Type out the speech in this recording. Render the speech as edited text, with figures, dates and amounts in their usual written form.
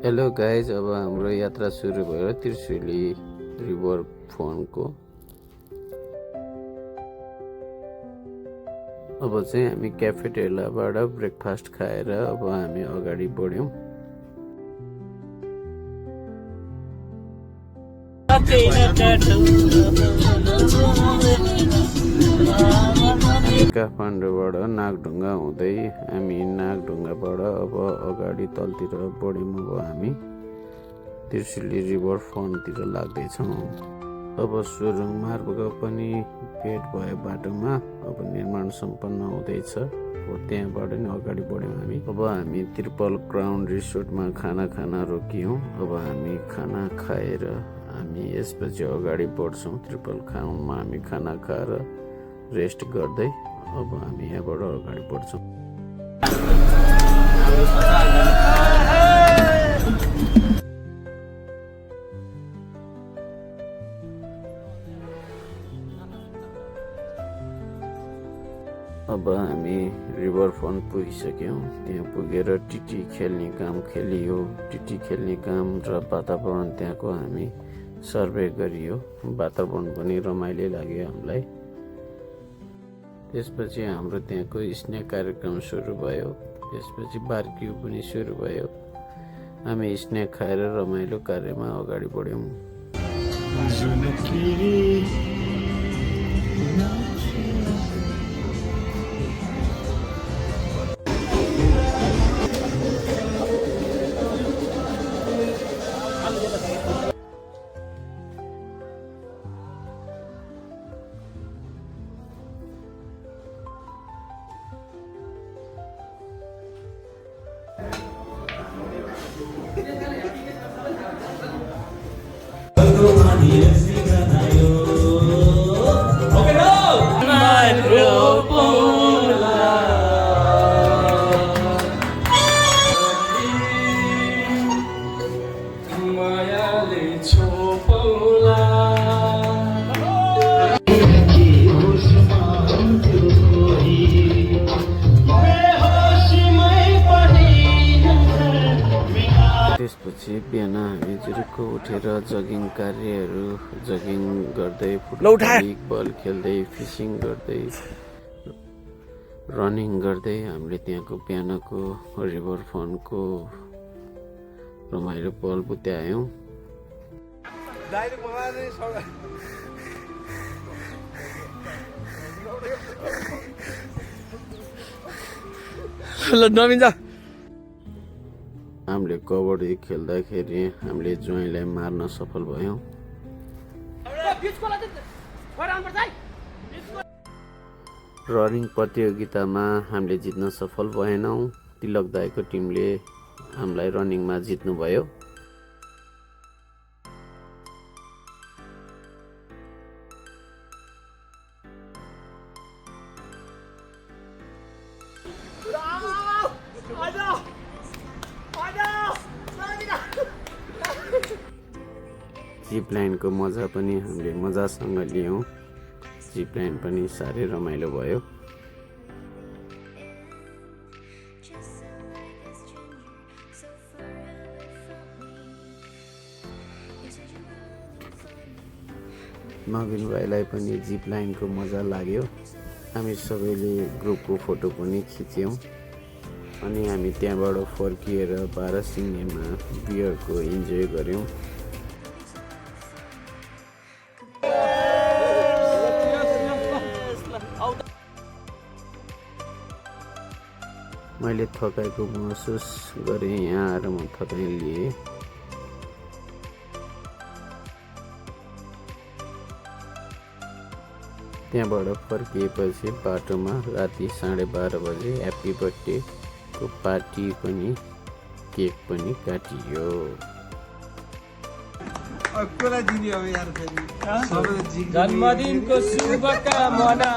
Hello guys, अब हाम्रो यात्रा सुरु भयो त्रिशुली रिभर फ्रन्टको। अब चाहिँ हामी क्याफेटेरियाबाट ब्रेकफास्ट खाएर अब हामी अगाडि बढ्यौँ। काठमाडौँबाट नागढुङ्गा हुँदै हामी नागढुङ्गाबाट अब अगाडि तलतिर बढ्यौँ। अब हामी त्रिशुली रिभर फ्रन्टतिर लाग्दैछौँ। अब सुरुङ मार्ग पनि भेट भयो बाटोमा, अब निर्माण सम्पन्न हुँदैछ। त्यहाँबाट नि अगाडि बढ्यौँ हामी। अब हामी त्रिपल क्राउन रिसोर्टमा खाना खान रोकियौँ। अब हामी खाना खाएर हामी यसपछि अगाडि बढ्छौँ। ट्रिपल क्राउनमा हामी खाना खाएर रेस्ट गर्दै अब हामी यहाँबाट अगाडि बढ्छौँ। अब हामी रिभर फ्रन्ट पुगिसक्यौँ। त्यहाँ पुगेर टिटी खेल्ने काम खेलियो। टिटी खेल्ने काम र वातावरण त्यहाँको हामी सर्वे गरियो। वातावरण पनि रमाइलो लाग्यो हामीलाई। त्यसपछि हाम्रो त्यहाँको स्न्याक कार्यक्रम सुरु भयो। त्यसपछि बारक्यू पनि सुरु भयो। हामी स्न्याक खाएर रमाइलो कार्यमा अगाडि बढ्यौँ। त्यसपछि बिहान हामी जुरुक्क उठेर जगिङ गर्दै, फुटबल खेल्दै, फिसिङ गर्दै, रनिङ गर्दै हामीले त्यहाँको बिहानको रिभर फ्रन्टको रमाइलो पल बितायौँ। हामीले कबड्डी खेल्दाखेरि हामीले ज्वाइँलाई मार्न सफल भयौँ। रनिङ प्रतियोगितामा हामीले जित्न सफल भएनौँ। तिलक दाइको टिमले हामीलाई रनिङमा जित्नुभयो। जिप लाइनको मजा पनि हामीले मजासँग लियौँ। जिप लाइन पनि साह्रै रमाइलो भयो। नवीन भाइलाई पनि जिप लाइनको मजा लाग्यो। हामी सबैले ग्रुपको फोटो पनि खिच्यौँ। अनि हामी त्यहाँबाट फर्किएर बाह्रसिङ्गेमा बियरको इन्जोय गऱ्यौँ। मैले थकाइको महसुस गरेँ। यहाँ आएर म थकाइ लिएँ। त्यहाँबाट फर्किएपछि बाटोमा राति 12:30 बजे ह्याप्पी बर्थडेको पार्टी पनि, केक पनि काटियो। जन्मदिनको शुभकामना।